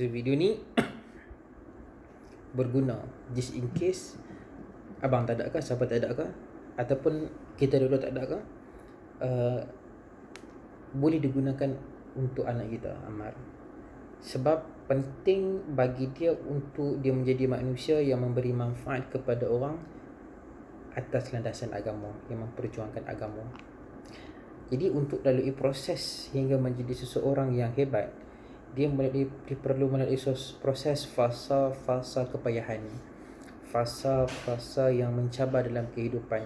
video ni berguna just in case abang tak ada ke, siapa tak ada ke, ataupun kita dulu tak ada ke, boleh digunakan untuk anak kita Ammar. Sebab penting bagi dia untuk dia menjadi manusia yang memberi manfaat kepada orang atas landasan agama, yang memperjuangkan agama. Jadi untuk lalui proses hingga menjadi seseorang yang hebat, dia perlu melalui proses fasa-fasa kepayahan, fasa-fasa yang mencabar dalam kehidupan,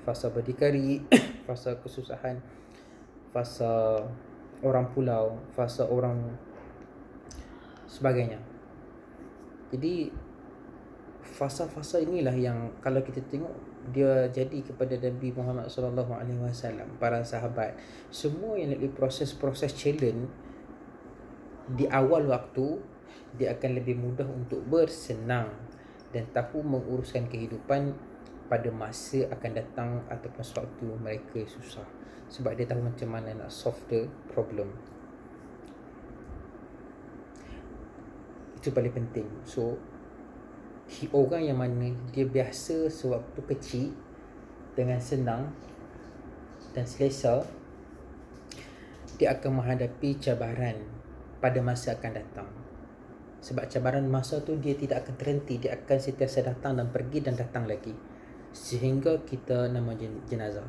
fasa berdikari, fasa kesusahan, fasa orang pulau, fasa orang sebagainya. Jadi fasa-fasa inilah yang kalau kita tengok dia jadi kepada Nabi Muhammad SAW, para sahabat, semua yang lalui proses-proses challenge di awal waktu, dia akan lebih mudah untuk bersenang dan tahu menguruskan kehidupan pada masa akan datang ataupun sewaktu mereka susah, sebab dia tahu macam mana nak solve the problem. Itu paling penting. So orang yang mana dia biasa sewaktu kecil dengan senang dan selesa, dia akan menghadapi cabaran pada masa akan datang. Sebab cabaran masa tu dia tidak akan terhenti, dia akan sentiasa datang dan pergi dan datang lagi, sehingga kita nama jenazah.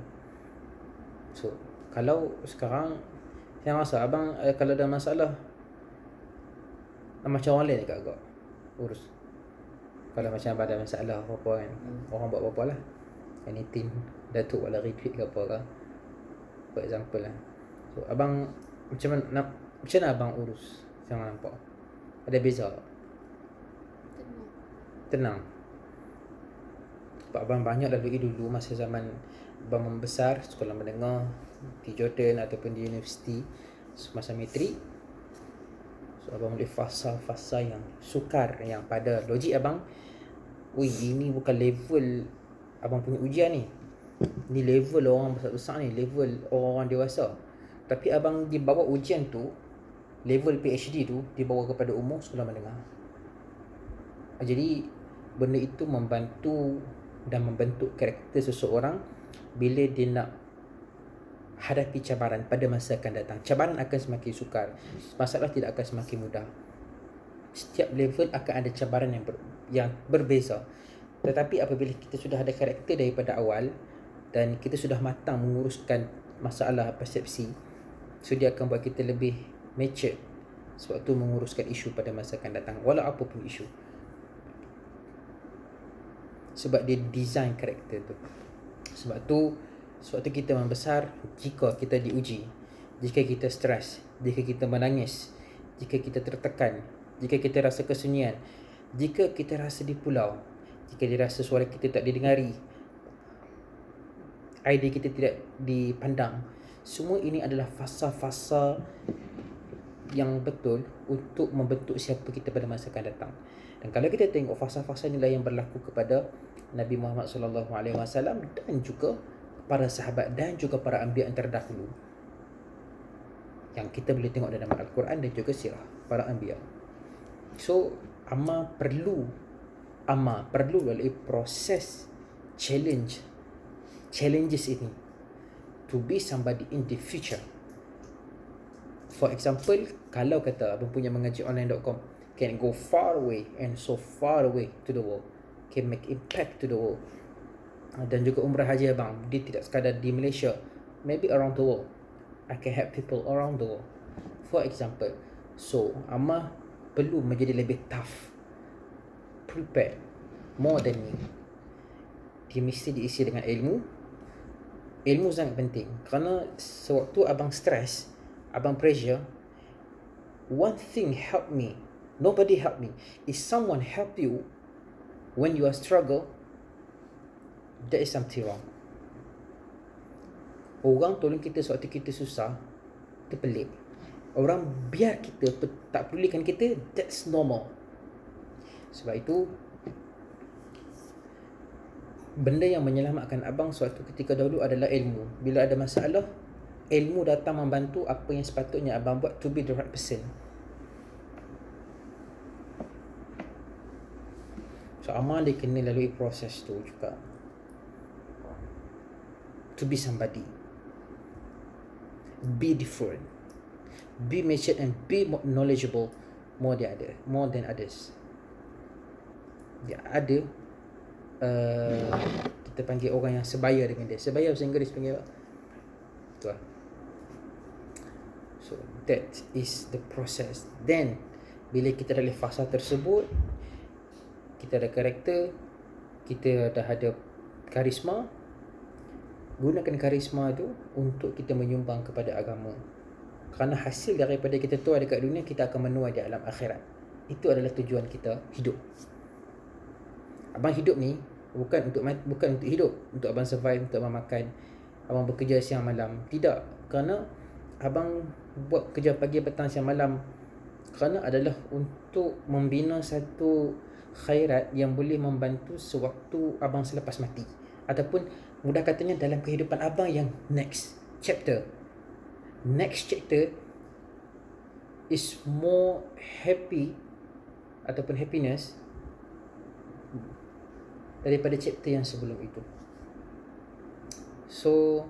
So kalau sekarang saya rasa abang kalau ada masalah macam orang lain agak urus. Kalau macam abang ada masalah apa-apa kan, orang buat apa-apa lah, anything, Datuk wala retweet ke apa ke, for example lah. So abang macam mana abang urus? Jangan nampak ada beza tak? Tenang. Sebab abang banyak lalui dulu masa zaman abang membesar, sekolah menengah di Jordan ataupun di universiti semasa matrik. So abang boleh fasa-fasa yang sukar, yang pada logik abang, ini bukan level abang punya ujian ni, ni level orang besar-besar ni, level orang-orang dewasa. Tapi abang dibawa ujian tu, level PhD tu dibawa kepada umur sekolah menengah. Jadi benda itu membantu dan membentuk karakter seseorang bila dia nak hadapi cabaran pada masa akan datang. Cabaran akan semakin sukar, masalah tidak akan semakin mudah. Setiap level akan ada cabaran yang berbeza. Tetapi apabila kita sudah ada karakter daripada awal dan kita sudah matang menguruskan masalah persepsi, so dia akan buat kita lebih mature sewaktu menguruskan isu pada masa akan datang, walau apapun isu. Sebab dia design karakter tu. Sebab tu sewaktu kita membesar, jika kita diuji, jika kita stres, jika kita menangis, jika kita tertekan, jika kita rasa kesunyian, jika kita rasa di pulau, jika dirasa suara kita tak didengari, idea kita tidak dipandang, semua ini adalah fasa-fasa yang betul untuk membentuk siapa kita pada masa akan datang. Dan kalau kita tengok fasa-fasa inilah yang berlaku kepada Nabi Muhammad SAW dan juga para sahabat dan juga para anbiya yang terdahulu, yang kita boleh tengok dalam Al-Quran dan juga sirah para anbiya. So Ammar perlu lalui proses challenges ini to be somebody in the future. For example, kalau kata abang punya mengaji online.com can go far away and so far away to the world, can make impact to the world, dan juga umrah haji abang, dia tidak sekadar di Malaysia, maybe around the world. I can help people around the world, for example. So Ammar perlu menjadi lebih tough, prepared, more than me. Dia mesti diisi dengan ilmu sangat penting. Kerana sewaktu abang stress, abang pressure, one thing help me, nobody help me, if someone help you when you are struggle, there is something wrong. Orang tolong kita sewaktu kita susah, itu pelik. Orang biar kita tak pedulikan kita, that's normal. Sebab itu benda yang menyelamatkan abang suatu ketika dahulu adalah ilmu. Bila ada masalah, ilmu datang membantu apa yang sepatutnya abang buat to be the right person. So amal dia kena lalui proses tu juga. To be somebody, be different, be matured and be knowledgeable more than others. Dia ada kita panggil orang yang sebaya dengan dia. Sebaya bahasa Inggeris panggil apa? Tu lah. So that is the process. Then bila kita dalam fasa tersebut, kita ada karakter, kita dah ada karisma, gunakan karisma tu untuk kita menyumbang kepada agama. Kerana hasil daripada kita tuai dekat dunia, kita akan menuai di alam akhirat. Itu adalah tujuan kita hidup. Abang hidup ni bukan untuk hidup, untuk abang survive, untuk abang makan, abang bekerja siang malam. Tidak. Kerana abang buat kerja pagi, petang, siang, malam kerana adalah untuk membina satu khairat yang boleh membantu sewaktu abang selepas mati, ataupun mudah katanya dalam kehidupan abang yang next chapter is more happy ataupun happiness daripada chapter yang sebelum itu. So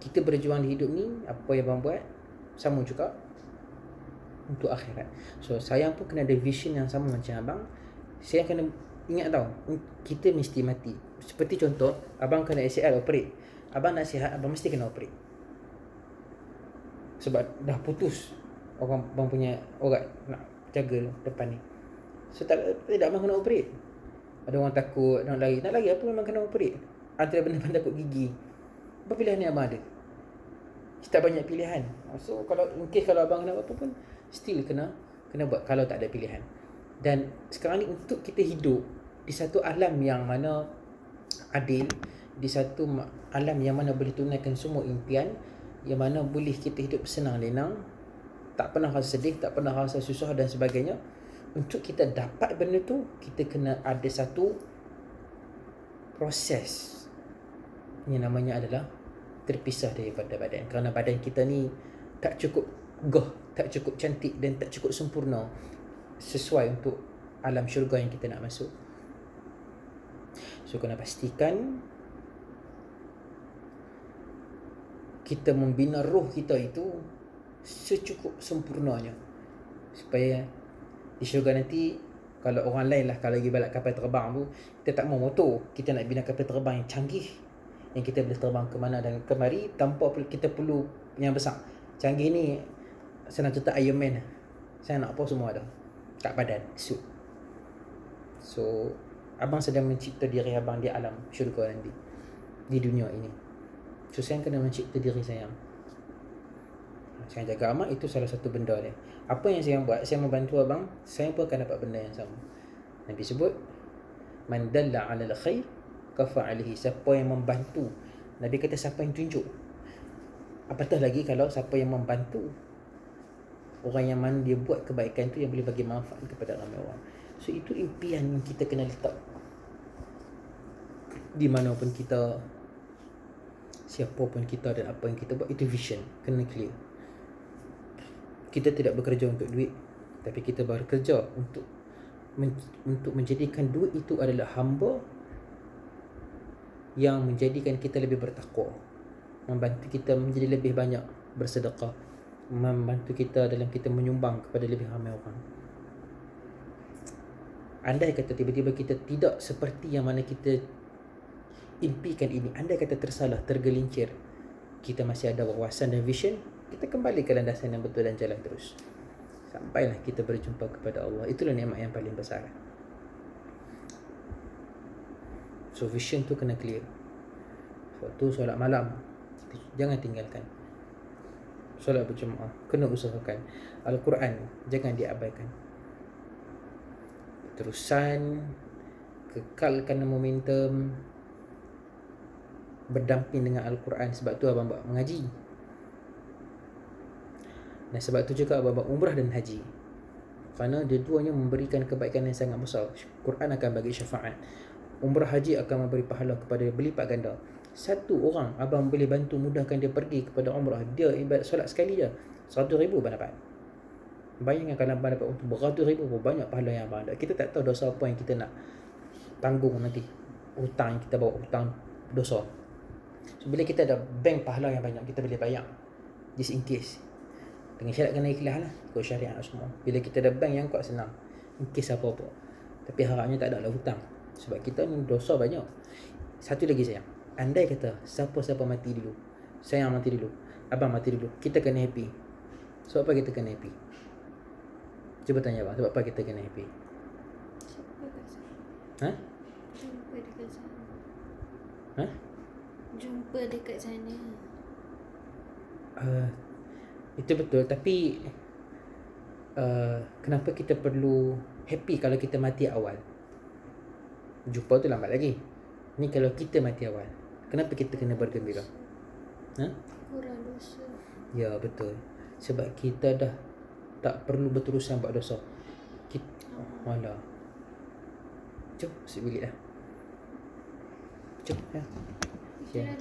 kita berjuang di hidup ni, apa yang abang buat sama juga untuk akhirat. So saya pun kena ada vision yang sama macam abang. Saya kena ingat tau, kita mesti mati. Seperti contoh, abang kena ACL operate, abang nak sihat, abang mesti kena operate. Sebab dah putus orang abang punya urat nak jaga depan ni. So tidak abang kena operate. Ada orang takut nak lari apa, memang kena operate. Antara benda-benda takut gigi, apa pilihan ni abang ada? Kita banyak pilihan. So kalau in case kalau abang kena apa pun, still kena buat kalau tak ada pilihan. Dan sekarang ni untuk kita hidup di satu alam yang mana adil, di satu alam yang mana boleh tunaikan semua impian, yang mana boleh kita hidup senang lenang, tak pernah rasa sedih, tak pernah rasa susah dan sebagainya. Untuk kita dapat benda tu, kita kena ada satu proses yang namanya adalah terpisah daripada badan. Kerana badan kita ni tak cukup gah, tak cukup cantik dan tak cukup sempurna sesuai untuk alam syurga yang kita nak masuk. So kena pastikan kita membina roh kita itu secukup sempurnanya, supaya di syurga nanti, kalau orang lain lah, kalau lagi balap kapal terbang tu, kita tak mau motor, kita nak bina kapal terbang yang canggih, yang kita boleh terbang ke mana dan kemari tanpa kita perlu yang besar. Canggih ni senang cerita Iron Man. Saya nak apa semua ada kat badan, suit. So abang sedang mencipta diri abang di alam syurga nanti, di dunia ini. So saya kena mencipta diri saya. Saya jaga amal, itu salah satu benda dia. Apa yang saya buat, saya membantu abang, saya pun akan dapat benda yang sama. Nabi sebut, man dalla 'alal khair kafa'alihi. Siapa yang membantu, Nabi kata siapa yang tunjuk. Apatah lagi kalau siapa yang membantu orang yang mana dia buat kebaikan tu yang boleh bagi manfaat kepada ramai orang. So itu impian yang kita kena letak di mana pun kita, siapa pun kita dan apa yang kita buat, itu vision kena clear. Kita tidak bekerja untuk duit, tapi kita bekerja untuk menjadikan duit itu adalah hamba yang menjadikan kita lebih bertakwa, membantu kita menjadi lebih banyak bersedekah, membantu kita dalam kita menyumbang kepada lebih ramai orang. Andai kata tiba-tiba kita tidak seperti yang mana kita impikan ini, andai kata tersalah, tergelincir, kita masih ada wawasan dan vision, kita kembali ke landasan yang betul dan jalan terus sampailah kita berjumpa kepada Allah. Itulah nikmat yang paling besar. So vision tu kena clear. Waktu solat malam jangan tinggalkan. Solat berjemaah kena usahakan. Al-Quran jangan diabaikan. Terusan kekalkan momentum berdamping dengan Al-Quran. Sebab tu abang mengaji. Dan sebab tu juga abang umrah dan haji. Kerana dua-duanya memberikan kebaikan yang sangat besar. Quran akan bagi syafaat, umrah haji akan memberi pahala kepada berlipat ganda. Satu orang abang boleh bantu mudahkan dia pergi kepada umrah, dia ibadat solat sekali je 100,000 abang dapat. Bayangkan kalau abang dapat untung beratus ribu, banyak pahala yang abang ada. Kita tak tahu dosa apa yang kita nak tanggung nanti. Hutang yang kita bawa, hutang dosa. So bila kita ada bank pahala yang banyak, kita boleh bayar just in case. Dengan syarat kena ikhlas lah, ikut syariat semua. Bila kita ada bank yang kuat, senang in case apa-apa. Tapi harapnya tak ada lah hutang, sebab kita ni dosa banyak. Satu lagi sayang, andai kata siapa-siapa mati dulu, sayang mati dulu, abang mati dulu, kita kena happy. Sebab apa kita kena happy? Cuba tanya abang, sebab apa kita kena happy? Jumpa kat sana. Ha? Jumpa dekat sana. Ha? Jumpa dekat sana. Itu betul, tapi kenapa kita perlu happy kalau kita mati awal? Jumpa tu lambat lagi. Ni kalau kita mati awal, kenapa kita kena bergembira? Ha? Kurang dosa. Ya betul. Sebab kita dah tak perlu berterusan buat dosa. Kita, alah. Jom masuk bilik dah. Jom ya. Itulah